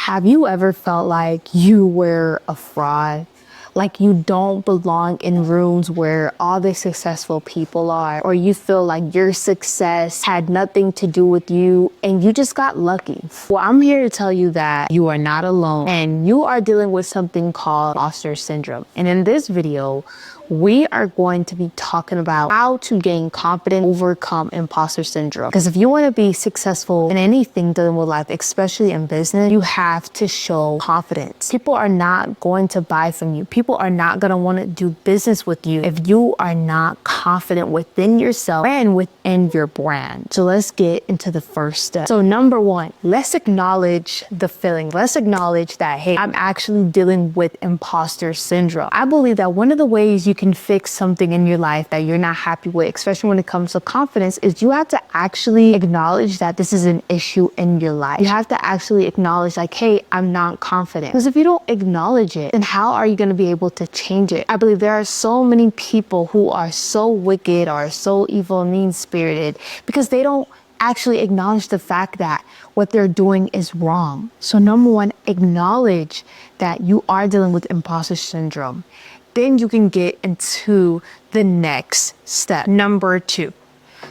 Have you ever felt like you were a fraud? Like you don't belong in rooms where all the successful people are, or you feel like your success had nothing to do with you and you just got lucky? Well, I'm here to tell you that you are not alone and you are dealing with something called imposter syndrome. And in this video, we are going to be talking about how to gain confidence, overcome imposter syndrome. Because if you want to be successful in anything dealing with life, especially in business, you have to show confidence. People are not going to buy from you. People are not going to want to do business with you if you are not confident within yourself and within your brand. So let's get into the first step. So number one, let's acknowledge the feeling. Let's acknowledge that, hey, I'm actually dealing with imposter syndrome. I believe that one of the ways you can fix something in your life that you're not happy with, especially when it comes to confidence, is you have to actually acknowledge that this is an issue in your life. You have to actually acknowledge like, hey, I'm not confident. Because if you don't acknowledge it, then how are you going to be able to change it? I believe there are so many people who are so wicked or so evil and mean-spirited because they don't actually acknowledge the fact that what they're doing is wrong. So number one, acknowledge that you are dealing with imposter syndrome. Then you can get into the next step. Number two.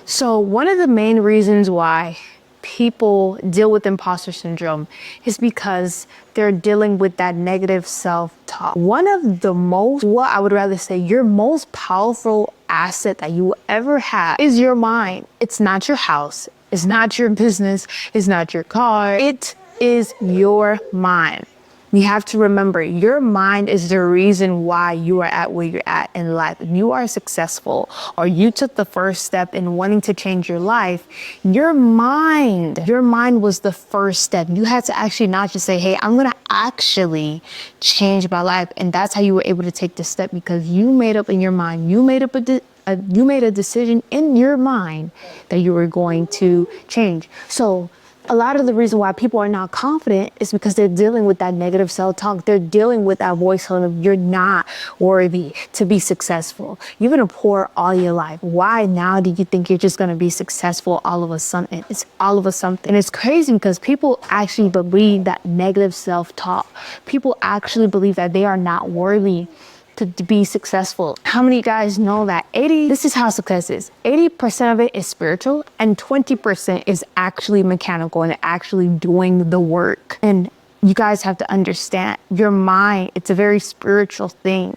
So one of the main reasons why people deal with imposter syndrome is because they're dealing with that negative self-talk. One of the most, I would rather say, your most powerful asset that you will ever have is your mind. It's not your house. It's not your business. It's not your car. It is your mind. You have to remember, your mind is the reason why you are at where you're at in life. If you are successful or you took the first step in wanting to change your life, your mind was the first step. You had to actually not just say, hey, I'm going to actually change my life. And that's how you were able to take the step, because you made up in your mind, you made a decision in your mind that you were going to change. So a lot of the reason why people are not confident is because they're dealing with that negative self-talk. They're dealing with that voice telling them you're not worthy to be successful. You've been poor all your life. Why now do you think you're just going to be successful all of a sudden? It's all of a something. And it's crazy because people actually believe that negative self-talk. People actually believe that they are not worthy to be successful. How many guys know that this is how success is. 80% of it is spiritual and 20% is actually mechanical and actually doing the work. And you guys have to understand, your mind, it's a very spiritual thing.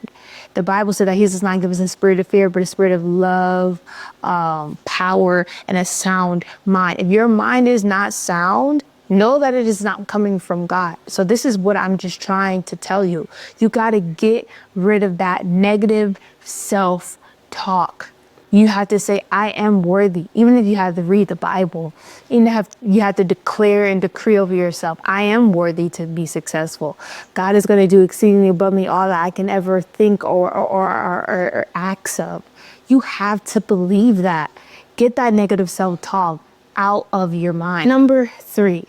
The Bible said that he does not give us a spirit of fear, but a spirit of love, power, and a sound mind. If your mind is not sound, know that it is not coming from God. So this is what I'm just trying to tell you. You got to get rid of that negative self-talk. You have to say, I am worthy. Even if you have to read the Bible, you have to declare and decree over yourself, I am worthy to be successful. God is going to do exceedingly above me all that I can ever think or ask of. You have to believe that. Get that negative self-talk out of your mind. Number three.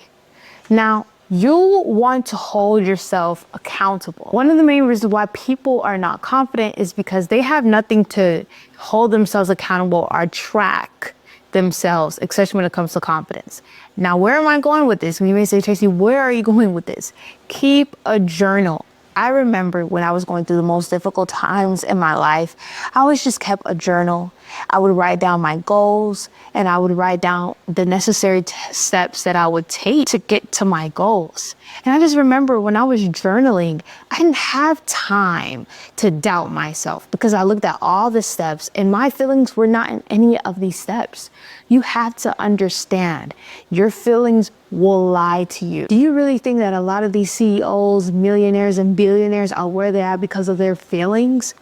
Now, you want to hold yourself accountable. One of the main reasons why people are not confident is because they have nothing to hold themselves accountable or track themselves, especially when it comes to confidence. Now, where am I going with this? You may say, Tracy, where are you going with this? Keep a journal. I remember when I was going through the most difficult times in my life, I always just kept a journal. I would write down my goals and I would write down the necessary steps that I would take to get to my goals. And I just remember when I was journaling, I didn't have time to doubt myself because I looked at all the steps and my feelings were not in any of these steps. You have to understand your feelings will lie to you. Do you really think that a lot of these CEOs, millionaires and billionaires are where they're at because of their feelings?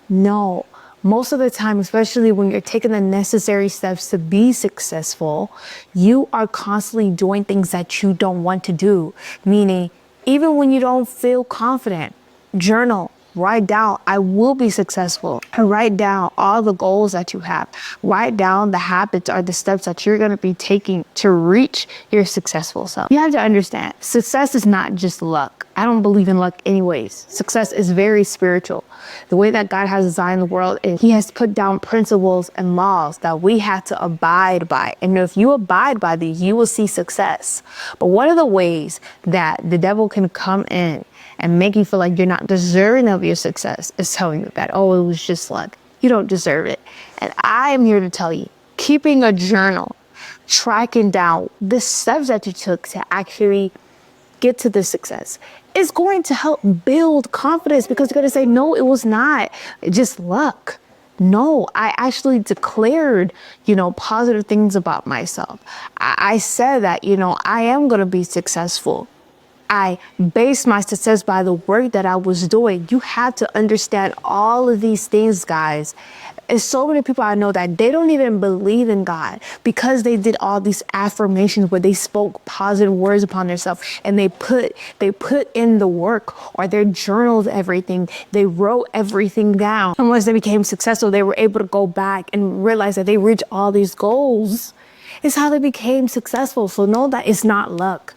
No. Most of the time, especially when you're taking the necessary steps to be successful, you are constantly doing things that you don't want to do. Meaning, even when you don't feel confident, journal. Write down, I will be successful. And write down all the goals that you have. Write down the habits or the steps that you're going to be taking to reach your successful self. You have to understand, success is not just luck. I don't believe in luck anyways. Success is very spiritual. The way that God has designed the world is he has put down principles and laws that we have to abide by. And if you abide by these, you will see success. But one of the ways that the devil can come in and make you feel like you're not deserving of your success is telling you that, oh, it was just luck. You don't deserve it. And I am here to tell you, keeping a journal, tracking down the steps that you took to actually get to the success is going to help build confidence, because you're going to say, no, it was not just luck. No, I actually declared, positive things about myself. I said that, I am going to be successful. I based my success by the work that I was doing. You have to understand all of these things, guys. And so many people I know that they don't even believe in God because they did all these affirmations where they spoke positive words upon themselves, and they put in the work, or they journaled everything. They wrote everything down. And once they became successful, they were able to go back and realize that they reached all these goals. It's how they became successful. So know that it's not luck.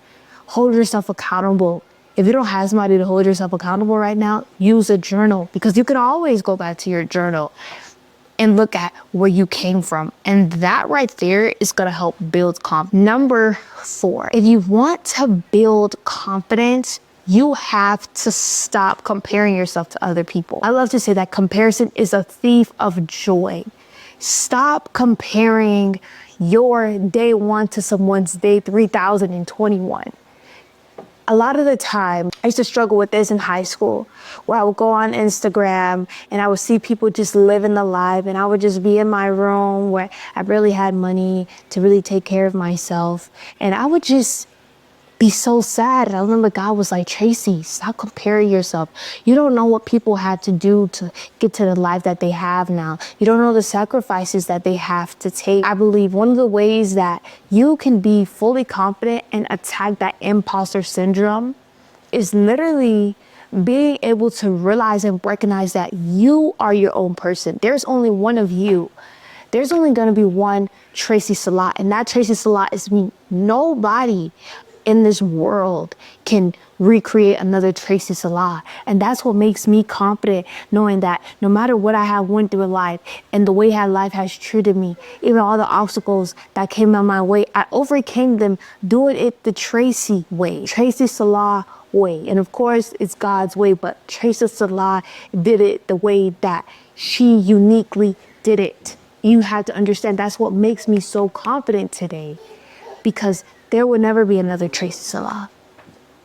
Hold yourself accountable. If you don't have somebody to hold yourself accountable right now, use a journal, because you can always go back to your journal and look at where you came from. And that right there is going to help build confidence. Number 4, if you want to build confidence, you have to stop comparing yourself to other people. I love to say that comparison is a thief of joy. Stop comparing your day 1 to someone's day 3021. A lot of the time, I used to struggle with this in high school, where I would go on Instagram and I would see people just living the life, and I would just be in my room where I barely had money to really take care of myself. And I would just be so sad. And I remember God was like, Tracy, stop comparing yourself. You don't know what people had to do to get to the life that they have now. You don't know the sacrifices that they have to take. I believe one of the ways that you can be fully confident and attack that imposter syndrome is literally being able to realize and recognize that you are your own person. There's only one of you. There's only going to be one Tracy Salat, and that Tracy Salat is me. Nobody in this world can recreate another Tracy Salat. And that's what makes me confident, knowing that no matter what I have went through in life and the way how life has treated me, even all the obstacles that came on my way, I overcame them doing it the Tracy way, Tracy Salat way. And of course, it's God's way, but Tracy Salat did it the way that she uniquely did it. You have to understand that's what makes me so confident today, because there will never be another Tracy Salat.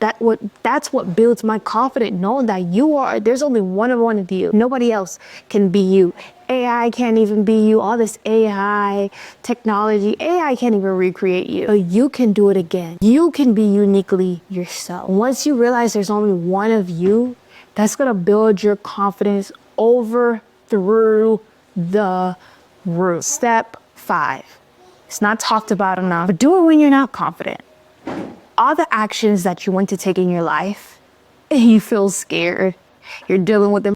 That's what builds my confidence, knowing that there's only one of you. Nobody else can be you. AI can't even be you. All this AI technology, AI can't even recreate you. But you can do it again. You can be uniquely yourself. Once you realize there's only one of you, that's gonna build your confidence over through the roof. Step 5. It's not talked about enough, but do it when you're not confident. All the actions that you want to take in your life, and you feel scared, you're dealing with them